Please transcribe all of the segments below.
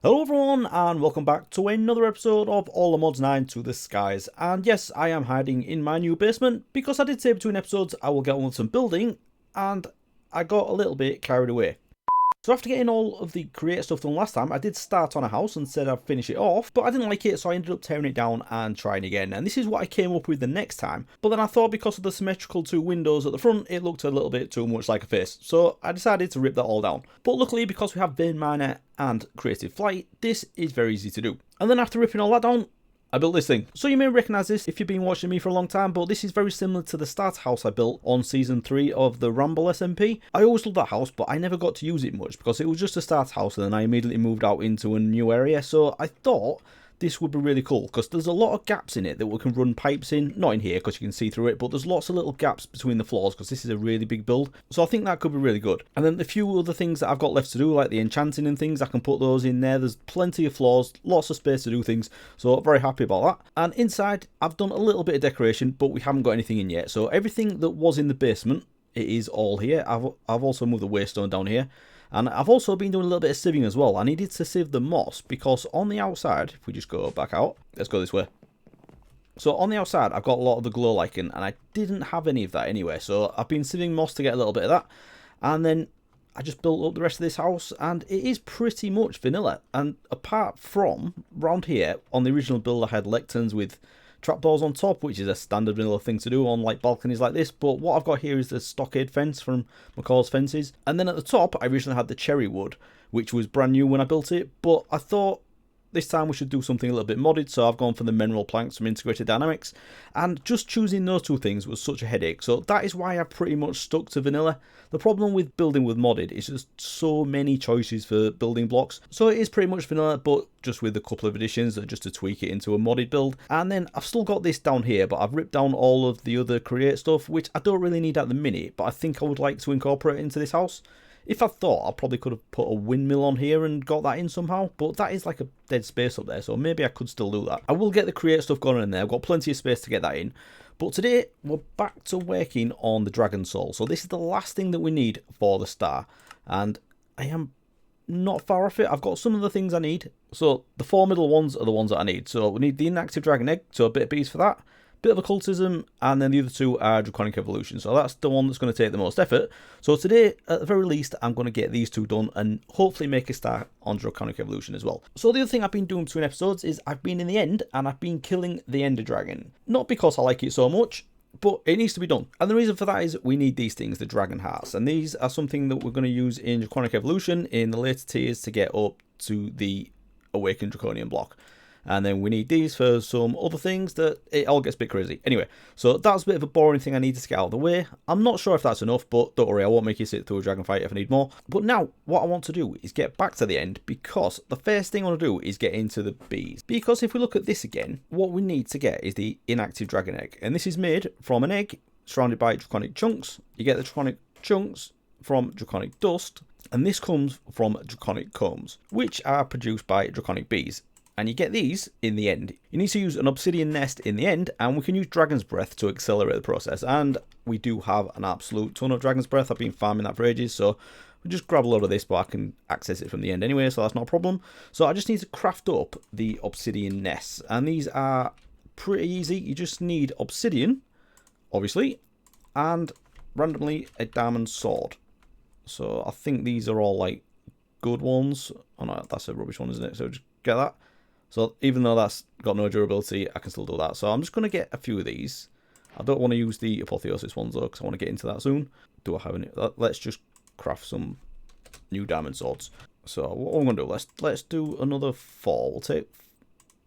Hello everyone and welcome back to another episode of All the Mods 9 to the Skies. And yes, I am hiding in my new basement because I did say between episodes I will get on with some building and I got a little bit carried away. So after getting all of the create stuff done last time, I did start on a house and said I'd finish it off, but I didn't like it, so I ended up tearing it down and trying again. And this is what I came up with the next time, but then I thought because of the symmetrical two windows at the front, it looked a little bit too much like a face. So I decided to rip that all down. But luckily, because we have Vein Miner and Creative Flight, this is very easy to do. And then after ripping all that down, I built this thing. So you may recognise this if you've been watching me for a long time, but this is very similar to the starter house I built on season 3 of the Ramble SMP. I always loved that house, but I never got to use it much because it was just a starter house and then I immediately moved out into a new area. So I thought this would be really cool because there's a lot of gaps in it that we can run pipes in. Not in here because you can see through it, but there's lots of little gaps between the floors because this is a really big build. So I think that could be really good. And then the few other things that I've got left to do, like the enchanting and things, I can put those in there. There's plenty of floors, lots of space to do things. So very happy about that. And inside, I've done a little bit of decoration, but we haven't got anything in yet. So everything that was in the basement, it is all here. I've also moved the waystone down here. And I've also been doing a little bit of sieving as well. I needed to sieve the moss because on the outside, if we just go back out, let's go this way. So on the outside, I've got a lot of the glow lichen and I didn't have any of that anyway. So I've been sieving moss to get a little bit of that. And then I just built up the rest of this house and it is pretty much vanilla. And apart from round here, on the original build, I had lecterns with trapdoors on top, which is a standard vanilla thing to do on like balconies like this. But what I've got here is the stockade fence from McCall's Fences. And then at the top, I originally had the cherry wood, which was brand new when I built it. But I thought this time we should do something a little bit modded, so I've gone for the mineral planks from Integrated Dynamics, and just choosing those two things was such a headache, so that is why I've pretty much stuck to vanilla. The problem with building with modded is just so many choices for building blocks, so it is pretty much vanilla, but just with a couple of additions just to tweak it into a modded build. And then I've still got this down here, but I've ripped down all of the other create stuff, which I don't really need at the minute, but I think I would like to incorporate into this house. If I thought, I probably could have put a windmill on here and got that in somehow, but that is like a dead space up there, so maybe I could still do that. I will get the create stuff going in there, I've got plenty of space to get that in. But today, we're back to working on the dragon soul. So this is the last thing that we need for the star, and I am not far off it. I've got some of the things I need. So the 4 middle ones are the ones that I need. So we need the inactive dragon egg, so a bit of bees for that. Bit of occultism, and then the other two are draconic evolution, so that's the one that's going to take the most effort. So today, at the very least, I'm going to get these two done and hopefully make a start on draconic evolution as well. So the other thing I've been doing between episodes is I've been in the end and I've been killing the ender dragon. Not because I like it so much, but it needs to be done. And the reason for that is we need these things, the dragon hearts, and these are something that we're going to use in draconic evolution in the later tiers to get up to the awakened draconium block. And then we need these for some other things that it all gets a bit crazy. Anyway, so that's a bit of a boring thing I needed to get out of the way. I'm not sure if that's enough, but don't worry, I won't make you sit through a dragon fight if I need more. But now, what I want to do is get back to the end, because the first thing I want to do is get into the bees. Because if we look at this again, what we need to get is the inactive dragon egg. And this is made from an egg surrounded by draconic chunks. You get the draconic chunks from draconic dust, and this comes from draconic combs, which are produced by draconic bees. And you get these in the end. You need to use an obsidian nest in the end, and we can use dragon's breath to accelerate the process. And we do have an absolute ton of dragon's breath. I've been farming that for ages, so we'll just grab a load of this, but I can access it from the end anyway, so that's not a problem. So I just need to craft up the obsidian nests, and these are pretty easy. You just need obsidian, obviously, and randomly a diamond sword. So I think these are all like good ones. Oh no, that's a rubbish one, isn't it? So just get that. So even though that's got no durability, I can still do that. So I'm just going to get a few of these. I don't want to use the apotheosis ones though, because I want to get into that soon. Do I have any? Let's just craft some new diamond swords. So what I'm going to do, let's do another 4. We'll take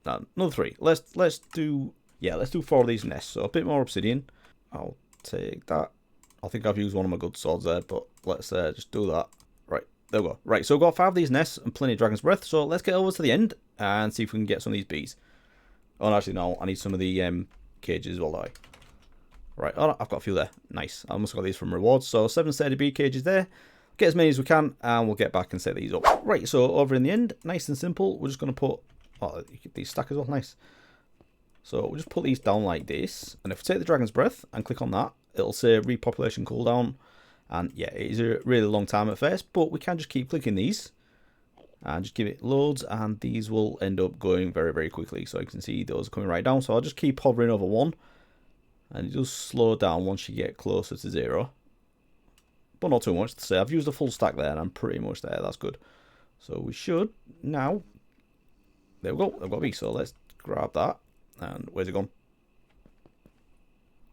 another 3. Let's do 4 of these nests. So a bit more obsidian. I'll take that. I think I've used one of my good swords there, but let's just do that. Right, there we go. Right, so I've got 5 of these nests and plenty of dragon's breath. So let's get over to the end and see if we can get some of these bees. Oh, no, actually, no. I need some of the cages as well, though. Right, oh, I've got a few there. Nice. I almost got these from rewards. So 7 sturdy bee cages there. Get as many as we can, and we'll get back and set these up. Right, so over in the end, nice and simple. We're just going to put... Oh, these stack as well. Nice. So we'll just put these down like this. And if we take the dragon's breath and click on that, it'll say repopulation cooldown. And yeah, it is a really long time at first, but we can just keep clicking these. and just give it loads, and these will end up going very, very quickly. So you can see those are coming right down. So I'll just keep hovering over 1, and it does slow down once you get closer to 0. But not too much to say. I've used a full stack there, and I'm pretty much there. That's good. So we should now... There we go. I've got a B. So let's grab that. And where's it gone?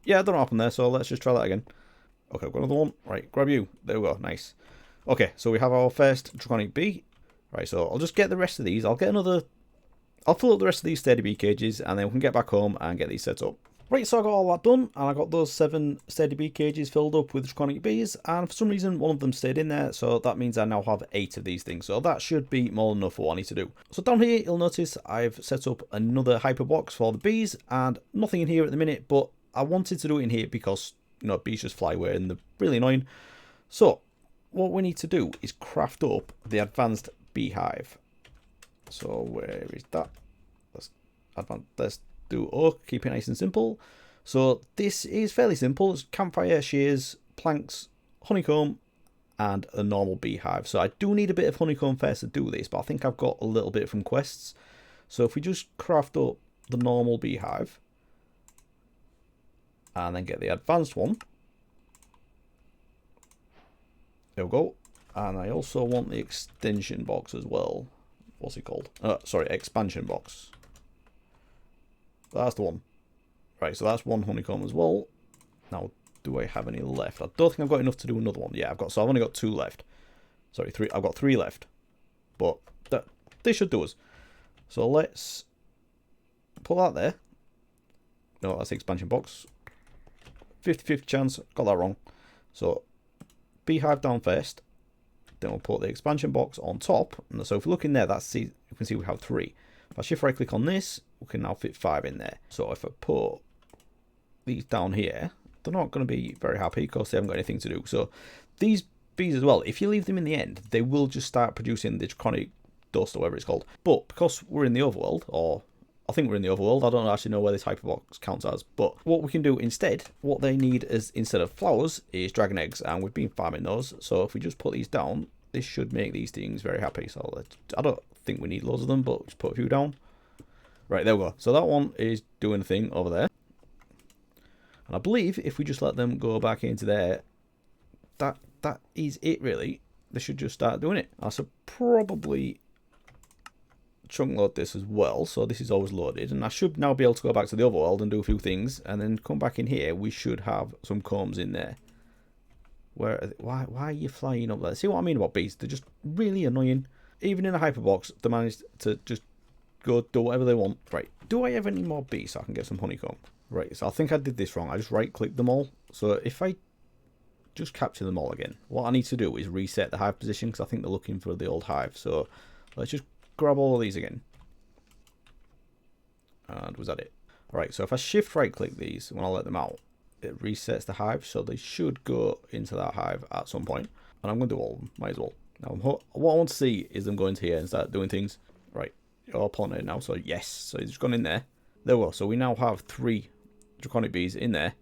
Yeah, I don't know what happened there. So let's just try that again. Okay, I've got another one. Right, grab you. There we go. Nice. Okay, so we have our first Draconic bee. Right, so I'll just get the rest of these. I'll fill up the rest of these steady bee cages, and then we can get back home and get these set up. Right, so I got all that done, and I got those 7 steady bee cages filled up with Draconic bees, and for some reason one of them stayed in there, so that means I now have 8 of these things, so that should be more than enough for what I need to do. So down here, you'll notice I've set up another hyper box for the bees, and nothing in here at the minute, but I wanted to do it in here because, you know, bees just fly away and they're really annoying. So what we need to do is craft up the advanced beehive. So where is that? Let's do oak, keep it nice and simple. So this is fairly simple. It's campfire, shears, planks, honeycomb, and a normal beehive. So I do need a bit of honeycomb first to do this, but I think I've got a little bit from quests. So if we just craft up the normal beehive and then get the advanced one. There we go. And I also want the extension box as well. What's it called? Sorry, expansion box. That's the one. Right, so that's 1 honeycomb as well. Now, do I have any left? I don't think I've got enough to do another one. Yeah, I've only got 2 left. Sorry, 3. I've got 3 left. But they should do us. So let's put that there. No, that's the expansion box. 50-50 chance. Got that wrong. So beehive down first. Then we'll put the expansion box on top. And so if we look in there, you can see we have 3. If I shift right click on this, we can now fit 5 in there. So if I put these down here, they're not going to be very happy because they haven't got anything to do. So these bees as well, if you leave them in the end, they will just start producing the draconic dust or whatever it's called. But because we're in the overworld, or I think we're in the overworld, I don't actually know where this hyperbox counts as, but what we can do instead, what they need is, instead of flowers, is dragon eggs, and we've been farming those. So if we just put these down, this should make these things very happy. So I don't think we need loads of them, but just put a few down. Right, there we go. So that one is doing a thing over there. And I believe if we just let them go back into there, that is it really. They should just start doing it. I should probably chunk load this as well, so this is always loaded, and I should now be able to go back to the overworld and do a few things, and then come back in here. We should have some combs in there. Why are you flying up there? See what I mean about bees? They're just really annoying. Even in a hyperbox, they managed to just go do whatever they want. Right, do I have any more bees so I can get some honeycomb? Right, so I think I did this wrong. I just right clicked them all. So if I just capture them all again, what I need to do is reset the hive position, because I think they're looking for the old hive. So let's just grab all of these again. And was that it? Alright, so if I shift right click these when I let them out, it resets the hive, so they should go into that hive at some point. And I'm going to do all of them, might as well. Now, what I want to see is them go into here and start doing things. Right, you're all pollinated now, so yes. So it's gone in there. There we go. So we now have 3 draconic bees in there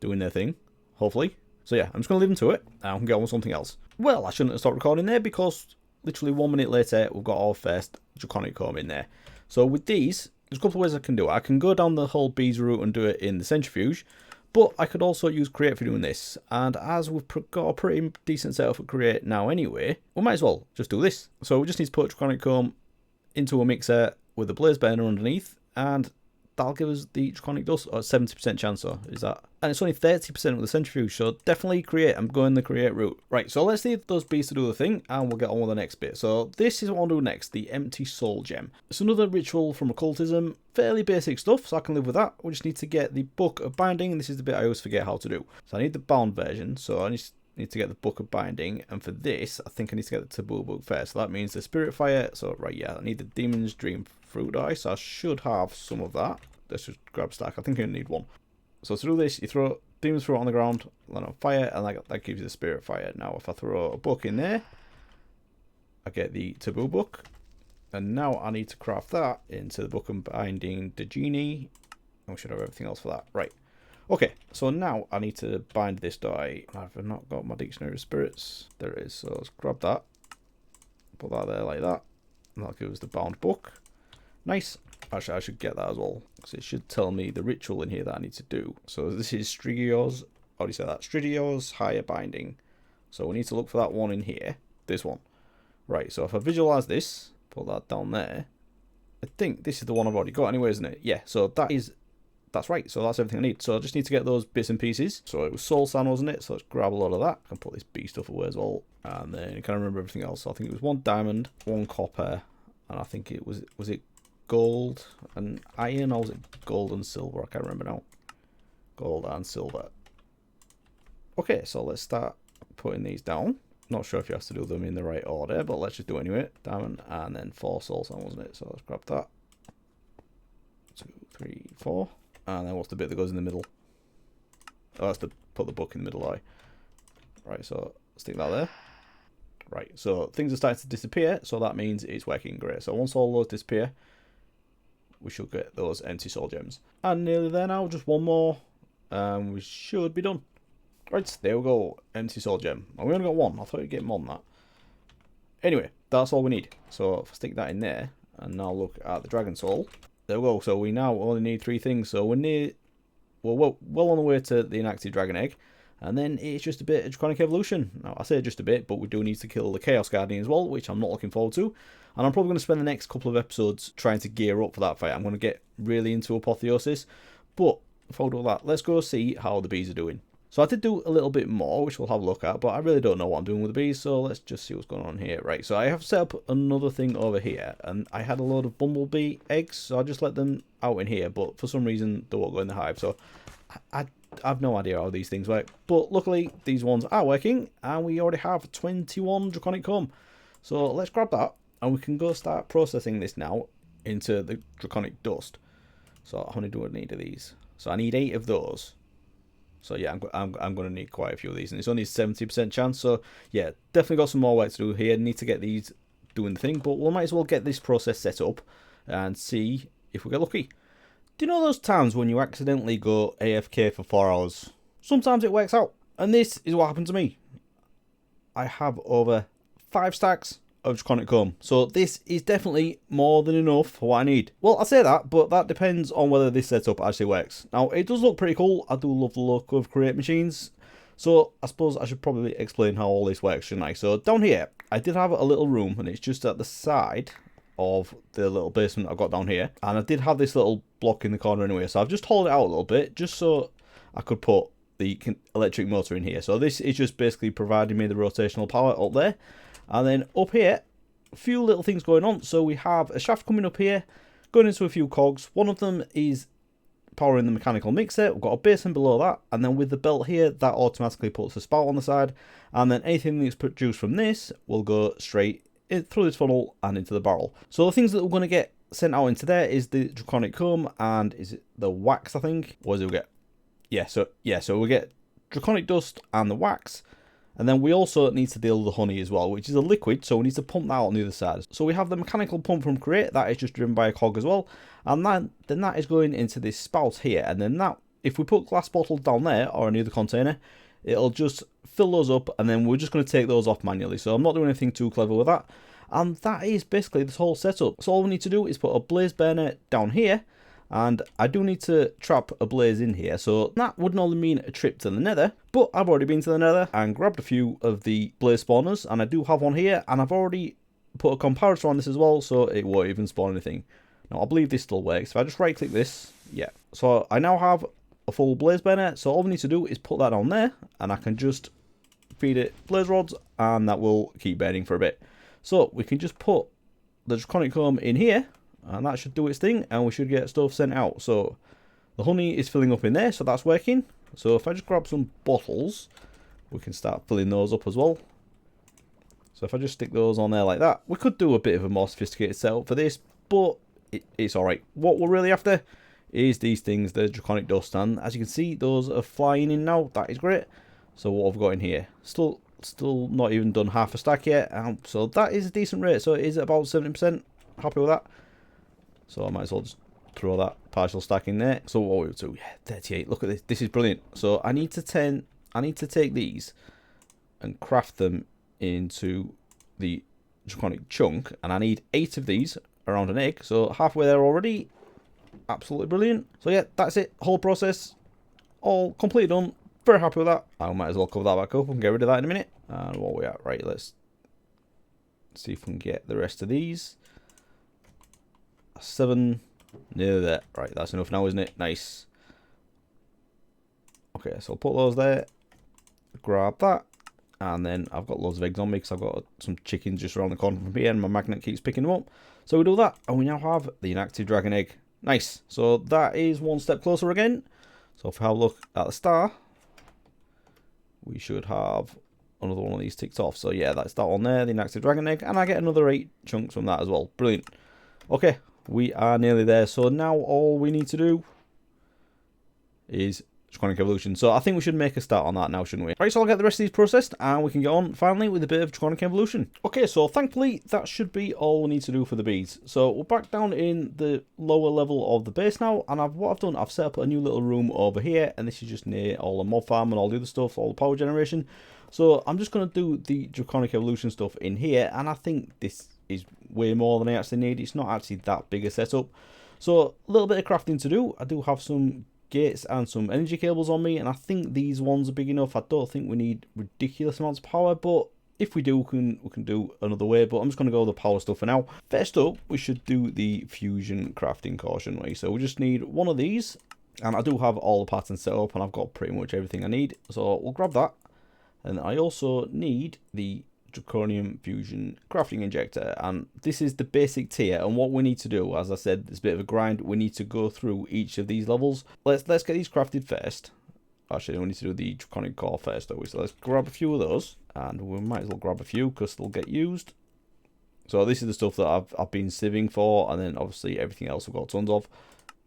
doing their thing, hopefully. So yeah, I'm just going to leave them to it, and I can get on with something else. Well, I shouldn't have stopped recording there, because literally 1 minute later, we've got our first draconic comb in there. So with these, there's a couple of ways I can do it. I can go down the whole bees route and do it in the centrifuge, but I could also use create for doing this. And as we've got a pretty decent setup for create now anyway, we might as well just do this. So we just need to put draconic comb into a mixer with a blaze burner underneath, and that'll give us the draconic dust, or 70% chance, or is that? And it's only 30% with the centrifuge, so definitely create. I'm going the create route. Right, so let's leave those bees to do the thing, and we'll get on with the next bit. So this is what I'll do next, the empty soul gem. It's another ritual from occultism, fairly basic stuff, so I can live with that. We just need to get the book of binding, and this is the bit I always forget how to do. So I need the bound version, so I just need to get the book of binding, and for this, I think I need to get the taboo book first. So that means the spirit fire, so right, yeah, I need the demon's dream fruit eye, so I should have some of that. Let's just grab a stack. I think I need 1. So to do this, you throw demon's fruit on the ground, then on fire, and that gives you the spirit fire. Now, if I throw a book in there, I get the taboo book, and now I need to craft that into the book of binding the genie, and we should have everything else for that. Right. Okay, so now I need to bind this die. I've not got my dictionary of spirits. There it is. So let's grab that, Put that there like that. And that'll give us the bound book. Nice. Actually, I should get that as well, because it should tell me the ritual in here that I need to do. So this is Strigios. I already said that. Strigios higher binding. So we need to look for that one in here. This one. Right, so if I visualize this, put that down there. I think this is the one I've already got anyway, isn't it? Yeah, so that's right. So that's everything I need. So I just need to get those bits and pieces. So it was soul sand, wasn't it? So let's grab a lot of that. I can put this B stuff away as well. And then I can't remember everything else. So I think it was 1 diamond, 1 copper, and I think it was it gold and iron, or was it gold and silver? I can't remember now. Gold and silver. Okay, so let's start putting these down. Not sure if you have to do them in the right order, but let's just do it anyway. Diamond and then 4 soul sand, wasn't it? So let's grab that. 2, 3, 4. And then what's the bit that goes in the middle? Oh, that's to put the book in the middle eye. Right, so stick that there. Right, so things are starting to disappear, so that means it's working great. So once all those disappear, we should get those empty soul gems. And nearly there now, just one more, and we should be done. Right, there we go, empty soul gem. And we only got 1, I thought you'd get more than that. Anyway, that's all we need. So if I stick that in there, and now look at the dragon soul. There we go, so we now only need 3 things. So we're well on the way to the inactive dragon egg. And then it's just a bit of draconic evolution. Now, I say just a bit, but we do need to kill the Chaos Guardian as well, which I'm not looking forward to. And I'm probably going to spend the next couple of episodes trying to gear up for that fight. I'm going to get really into apotheosis. But before we do that, let's go see how the bees are doing. So I did do a little bit more, which we'll have a look at, but I really don't know what I'm doing with the bees, so let's just see what's going on here. Right, so I have set up another thing over here, and I had a load of bumblebee eggs, so I just let them out in here, but for some reason they won't go in the hive, so I have no idea how these things work. But luckily, these ones are working, and we already have 21 draconic comb. So let's grab that, and we can go start processing this now into the draconic dust. So how many do I need of these? So I need 8 of those. So yeah, I'm going to need quite a few of these, and it's only a 70% chance. So yeah, definitely got some more work to do here. Need to get these doing the thing, but we might as well get this process set up and see if we get lucky. Do you know those times when you accidentally go AFK for 4 hours? Sometimes it works out, and this is what happened to me. I have over 5 stacks of draconic comb, so this is definitely more than enough for what I need. Well, I say that, but that depends on whether this setup actually works. Now, it does look pretty cool. I do love the look of create machines, so I suppose I should probably explain how all this works, shouldn't I? So down here, I did have a little room, and it's just at the side of the little basement I've got down here, and I did have this little block in the corner anyway, so I've just hauled it out a little bit just so I could put the electric motor in here. So this is just basically providing me the rotational power up there. And then up here, a few little things going on. So we have a shaft coming up here, going into a few cogs. One of them is powering the mechanical mixer. We've got a basin below that. And then with the belt here, that automatically puts a spout on the side. And then anything that's produced from this will go straight through this funnel and into the barrel. So the things that we're going to get sent out into there is the draconic comb and is it the wax, I think? What does it get? So we get draconic dust and the wax. And then we also need to deal with the honey as well, which is a liquid, so we need to pump that out on the other side. So we have the mechanical pump from Create, that is just driven by a cog as well. And then that is going into this spout here. And then that, if we put glass bottles down there or any other container, it'll just fill those up, and then we're just going to take those off manually. So I'm not doing anything too clever with that. And that is basically this whole setup. So all we need to do is put a blaze burner down here. And I do need to trap a blaze in here, so that would normally mean a trip to the nether, but I've already been to the nether and grabbed a few of the blaze spawners, and I do have one here, and I've already put a comparator on this as well, so it won't even spawn anything. Now, I believe this still works. If I just right click this, yeah. So I now have a full blaze burner, so all we need to do is put that on there, and I can just feed it blaze rods, and that will keep burning for a bit. So we can just put the draconic comb in here, and that should do its thing, and we should get stuff sent out. So the honey is filling up in there, so that's working. So if I just grab some bottles, we can start filling those up as well. So if I just stick those on there like that, we could do a bit of a more sophisticated setup for this, but it's alright. What we're really after is these things, the draconic dust, and as you can see, those are flying in now. That is great. So what have we got in here? Still not even done half a stack yet, so that is a decent rate. So it is about 70%. Happy with that. So I might as well just throw that partial stack in there. So what we do? Yeah, 38. Look at this. This is brilliant. So I need to take these and craft them into the draconic chunk, and I need 8 of these around an egg. So halfway there already. Absolutely brilliant. So yeah, that's it. Whole process all completely done. Very happy with that. I might as well cover that back up. We can get rid of that in a minute. And what are we at? Right, let's see if we can get the rest of these. 7. Nearly there. Right, that's enough now, isn't it? Nice. Okay, so I'll put those there. Grab that. And then I've got loads of eggs on me because I've got some chickens just around the corner from here and my magnet keeps picking them up. So we do that and we now have the inactive dragon egg. Nice. So that is one step closer again. So if we have a look at the star, we should have another one of these ticked off. So yeah, that's that one there, the inactive dragon egg. And I get another 8 chunks from that as well. Brilliant. Okay, we are nearly there. So now all we need to do is Draconic evolution. So I think we should make a start on that now, shouldn't we? Right, so I'll get the rest of these processed and we can get on finally with a bit of Draconic evolution. Okay, so thankfully that should be all we need to do for the bees. So we're back down in the lower level of the base now, and what I've done, I've set up a new little room over here, and this is just near all the mob farm and all the other stuff, all the power generation. So I'm just going to do the Draconic evolution stuff in here, and I think this is way more than I actually need. It's not actually that big a setup. So a little bit of crafting to do. I do have some gates and some energy cables on me, and I think these ones are big enough. I don't think we need ridiculous amounts of power, but if we do, we can do another way. But I'm just going to go with the power stuff for now. First up, we should do the fusion crafting core, shouldn't we? So we just need one of these, and I do have all the patterns set up, and I've got pretty much everything I need. So we'll grab that, and I also need the draconium fusion crafting injector, and this is the basic tier. And what we need to do, as I said, it's a bit of a grind. We need to go through each of these levels. Let's get these crafted first. Actually, we need to do the draconic core first, though. So let's grab a few of those, and we might as well grab a few because they'll get used. So this is the stuff that I've been sieving for, and then obviously everything else we've got tons of.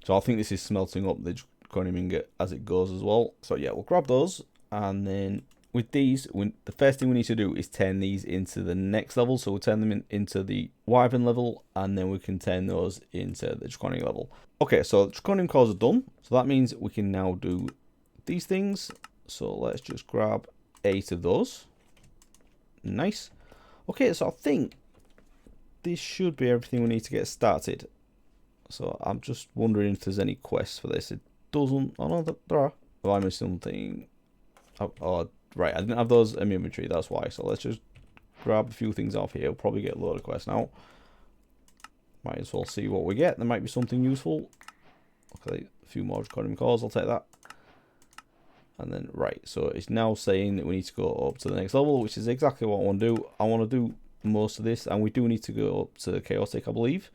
So I think this is smelting up the draconium ingot as it goes as well. So yeah, we'll grab those, and then with these, the first thing we need to do is turn these into the next level. So we'll turn them into the wyvern level, and then we can turn those into the draconic level. Okay, so the draconium cores are done. So that means we can now do these things. So let's just grab 8 of those. Nice. Okay, so I think this should be everything we need to get started. So I'm just wondering if there's any quests for this. It doesn't. Oh no, there are. Have I missed something? Oh, right, I didn't have those in my inventory, that's why. So let's just grab a few things off here. We'll probably get a load of quests now. Might as well see what we get. There might be something useful. Okay, a few more draconium cores, I'll take that. And then, right, so it's now saying that we need to go up to the next level, which is exactly what I want to do. I want to do most of this, and we do need to go up to chaotic, I believe.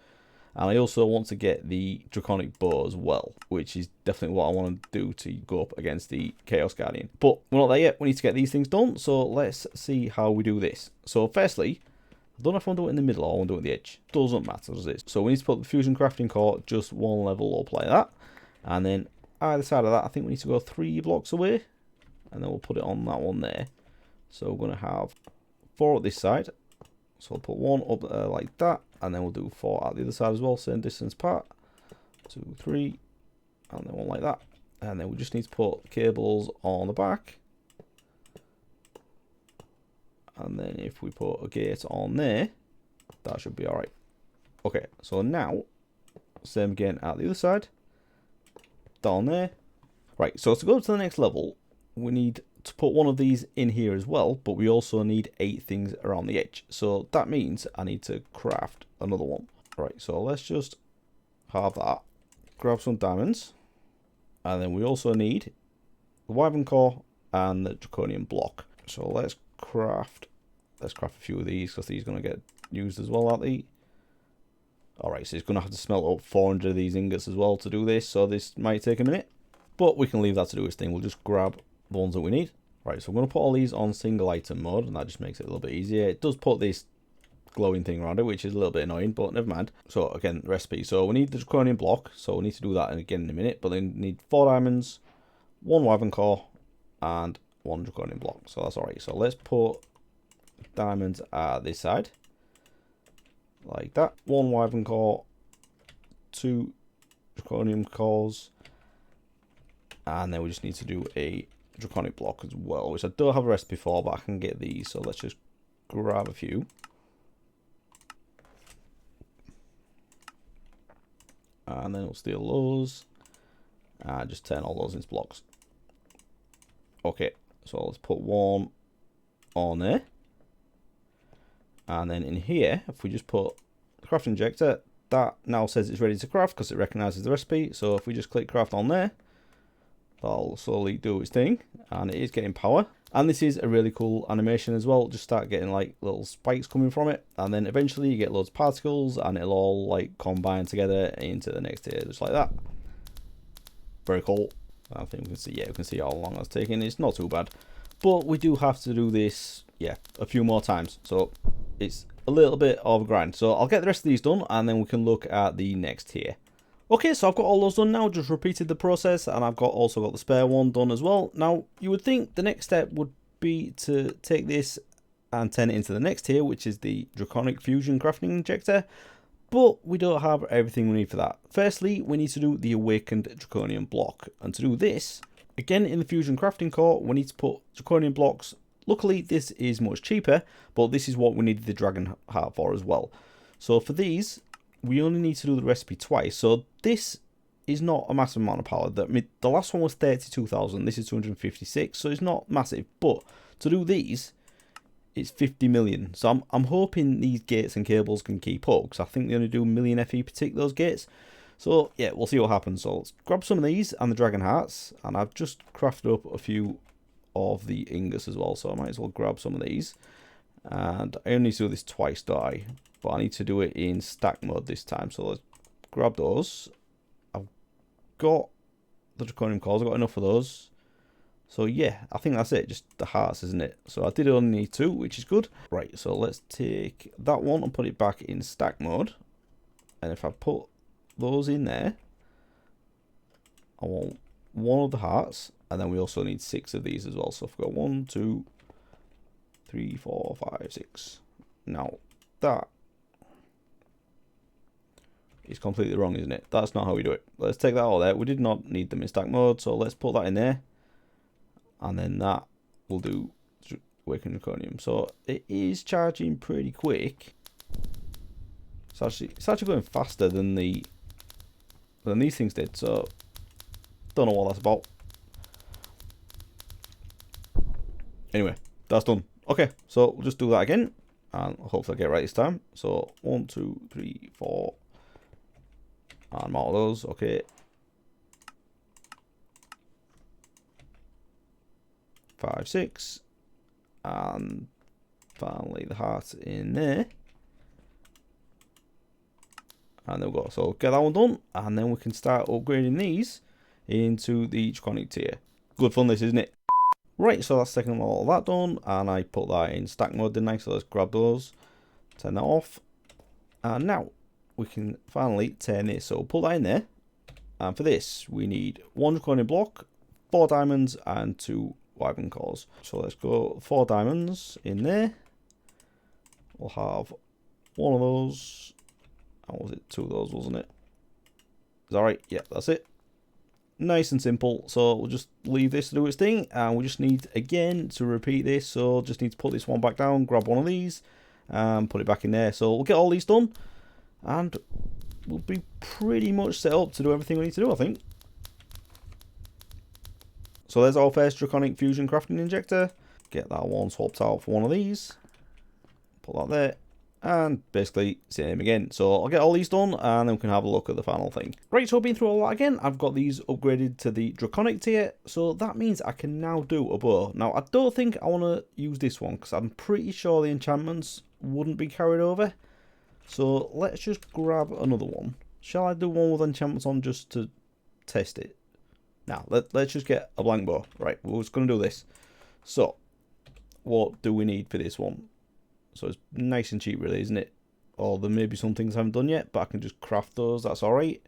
And I also want to get the draconic bow as well, which is definitely what I want to do to go up against the Chaos Guardian. But we're not there yet. We need to get these things done. So let's see how we do this. So firstly, I don't know if I want to do it in the middle or I want to do it at the edge. Doesn't matter, does it? So we need to put the fusion crafting core just one level up like that. And then either side of that, I think we need to go 3 blocks away. And then we'll put it on that one there. So we're going to have 4 at this side. So I'll put 1 up there like that, and then we'll do 4 at the other side as well, same distance apart. 2, 3, and then 1 like that. And then we just need to put cables on the back. And then if we put a gate on there, that should be alright. Okay, so now, same again at the other side. Down there. Right, so to go to the next level, we need to put one of these in here as well, but we also need 8 things around the edge. So that means I need to craft another one. Right, so let's just have that. Grab some diamonds. And then we also need the wyvern core and the draconium block. So let's craft a few of these because these are going to get used as well, aren't they? Alright, so it's going to have to smelt up 400 of these ingots as well to do this, so this might take a minute. But we can leave that to do its thing. We'll just grab the ones that we need. Right, so I'm going to put all these on single item mode, and that just makes it a little bit easier. It does put this glowing thing around it, which is a little bit annoying, but never mind. So again, recipe. So we need the draconium block, so we need to do that again in a minute, but then we need 4 diamonds, 1 wyvern core, and 1 draconium block. So that's alright. So let's put diamonds at this side. Like that. 1 wyvern core, 2 draconium cores, and then we just need to do a draconic block as well, which I don't have a recipe for, but I can get these. So let's just grab a few. And then we'll steal those. And just turn all those into blocks. Okay, so let's put one on there. And then in here, if we just put the craft injector, that now says it's ready to craft because it recognizes the recipe. So if we just click craft on there, that'll slowly do its thing, and it is getting power. And this is a really cool animation as well. Just start getting like little spikes coming from it, and then eventually you get loads of particles, and it'll all like combine together into the next tier, just like that. Very cool. I think we can see, yeah, we can see how long that's taking. It's not too bad, but we do have to do this, yeah, a few more times. So it's a little bit of a grind. So I'll get the rest of these done, and then we can look at the next tier. Okay, so I've got all those done now, just repeated the process, and I've also got the spare one done as well. Now, you would think the next step would be to take this and turn it into the next tier, which is the Draconic Fusion Crafting Injector, but we don't have everything we need for that. Firstly, we need to do the Awakened Draconium block, and to do this, again in the Fusion Crafting Core, we need to put Draconium blocks. Luckily, this is much cheaper, but this is what we needed the Dragon Heart for as well. So for these, we only need to do the recipe twice, so this is not a massive amount of power. The last one was 32,000, this is 256, so it's not massive, but to do these, it's 50 million. So I'm hoping these gates and cables can keep up, because I think they only do a million FE per tick, those gates. So yeah, we'll see what happens. So let's grab some of these and the Dragon Hearts, and I've just crafted up a few of the ingots as well, so I might as well grab some of these. And I only need to do this twice, don't I? But I need to do it in stack mode this time, so let's grab those. I've got the Draconium cores, I've got enough of those. So yeah, I think that's it, just the hearts, isn't it? So I did only need 2, which is good. Right, so let's take that one and put it back in stack mode. And if I put those in there, I want 1 of the hearts, and then we also need 6 of these as well. So I've got 1, 2, 3, 4, 5, 6. Now that is completely wrong, isn't it? That's not how we do it. Let's take that all there. We did not need them in stack mode, so let's put that in there. And then that will do Awakened Draconium. So it is charging pretty quick. It's actually going faster than these things did. So don't know what that's about. Anyway, that's done. Okay, so we'll just do that again, and hopefully I get it right this time. So 1, 2, 3, 4, and all those. Okay. 5, 6, and finally the heart in there, and there we go. So get that one done, and then we can start upgrading these into the Draconic tier. Good fun this, isn't it? Right, so that's taking all that done, and I put that in stack mode, didn't I? So let's grab those, turn that off, and now we can finally turn this. So we'll put that in there, and for this we need 1 Draconium block, 4 diamonds, and 2 Wyvern cores. So let's go 4 diamonds in there. We'll have 1 of those. How was it? 2 of those, wasn't it? Is that right? Yeah, that's it. Nice and simple. So we'll just leave this to do its thing, and we just need again to repeat this. So just need to put this one back down, grab one of these, and put it back in there. So we'll get all these done, and we'll be pretty much set up to do everything we need to do, I think. So there's our first Draconic Fusion Crafting Injector. Get that one swapped out for one of these. Put that there. And basically, same again. So I'll get all these done, and then we can have a look at the final thing. Right, so I've been through all that again. I've got these upgraded to the Draconic tier. So that means I can now do a bow. Now, I don't think I want to use this one, because I'm pretty sure the enchantments wouldn't be carried over. So let's just grab another one. Shall I do one with enchantments on just to test it? Now, let's just get a blank bow. Right, we're just going to do this. So, what do we need for this one? So it's nice and cheap, really, isn't it? Or there may be some things I haven't done yet, but I can just craft those. That's alright.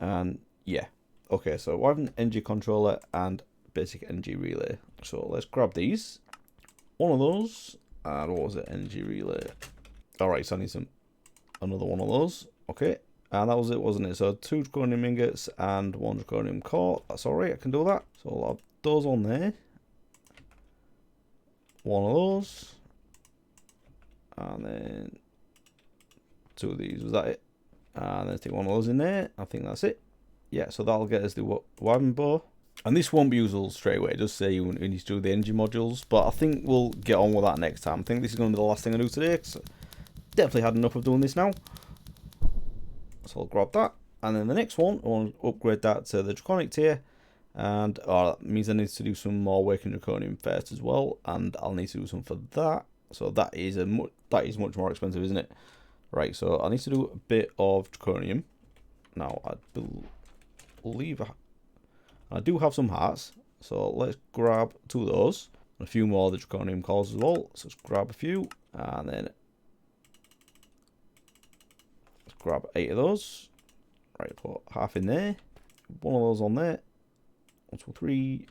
And, yeah. Okay, so I have an energy controller and basic energy relay. So let's grab these. One of those. And what was it? Energy relay. Alright, so I need another one of those. Okay. And that was it, wasn't it? So 2 draconium ingots and 1 draconium core. That's alright, I can do that. So I'll have those on there. One of those. And then 2 of these. Was that it? And then stick one of those in there. I think that's it. Yeah, so that'll get us the wyvern bow. And this won't be usable straight away. It does say you need to do the energy modules, but I think we'll get on with that next time. I think this is going to be the last thing I do today, because definitely had enough of doing this now. So I'll grab that. And then the next one, I want to upgrade that to the Draconic tier. And that means I need to do some more work in Draconium first as well. And I'll need to do some for that. So that is much more expensive, isn't it? Right, so I need to do a bit of Draconium. Now, I believe I do have some hearts. So let's grab 2 of those. And a few more of the Draconium cores as well. So let's grab a few. And then let's grab 8 of those. Right, put half in there. One of those on there. 1, 2, 3,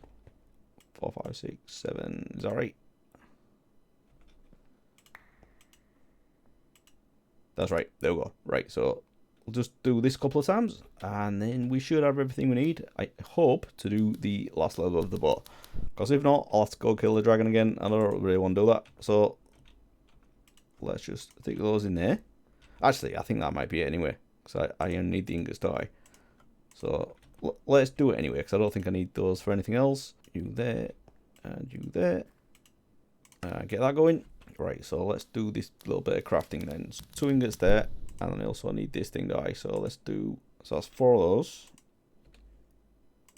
4, 5, 6, 7. Is that right? That's right. There we go. Right, so we'll just do this a couple of times, and then we should have everything we need, I hope, to do the last level of the bow. Because if not, I'll have to go kill the dragon again, and I don't really want to do that. So let's just stick those in there. Actually, I think that might be it anyway, because I only need the ingots, don't I? So let's do it anyway, because I don't think I need those for anything else. You there, and you there. Get that going. Right, so let's do this little bit of crafting then. So 2 ingots there, and then I also need this thing, don't I? So let's do, so that's 4 of those.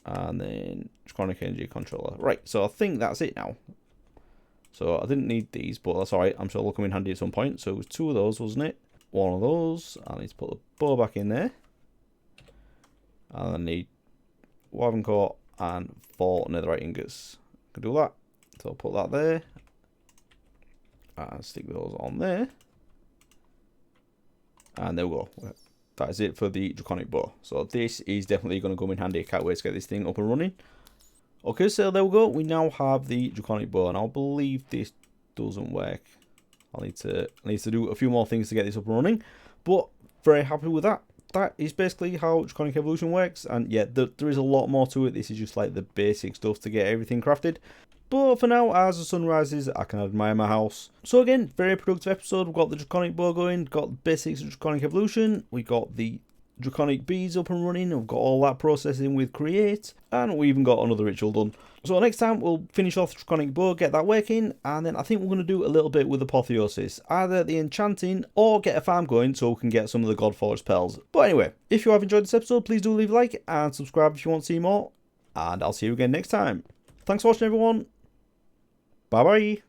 And then Draconic energy controller. Right, so I think that's it now. So I didn't need these, but that's alright. I'm sure they'll come in handy at some point. So it was 2 of those, wasn't it? 1 of those. I need to put the bow back in there. And I need wyvern core and 4 netherite ingots. I can do that. So I'll put that there. And stick those on there. And there we go. That is it for the Draconic bow. So this is definitely going to come in handy. I can't wait to get this thing up and running. Okay, so there we go. We now have the Draconic bow, and I believe this doesn't work. I need to do a few more things to get this up and running, but very happy with that. That is basically how Draconic Evolution works, and yeah, there is a lot more to it. This is just like the basic stuff to get everything crafted. But for now, as the sun rises, I can admire my house. So again, very productive episode. We've got the Draconic bow going, got the basics of Draconic Evolution, we got the Draconic bees up and running, we've got all that processing with Create, and we even got another ritual done. So next time, we'll finish off the Draconic bow, get that working, and then I think we're going to do a little bit with Apotheosis, either the enchanting or get a farm going so we can get some of the Godforged pearls. But anyway, if you have enjoyed this episode, please do leave a like and subscribe if you want to see more, and I'll see you again next time. Thanks for watching, everyone. Bye bye.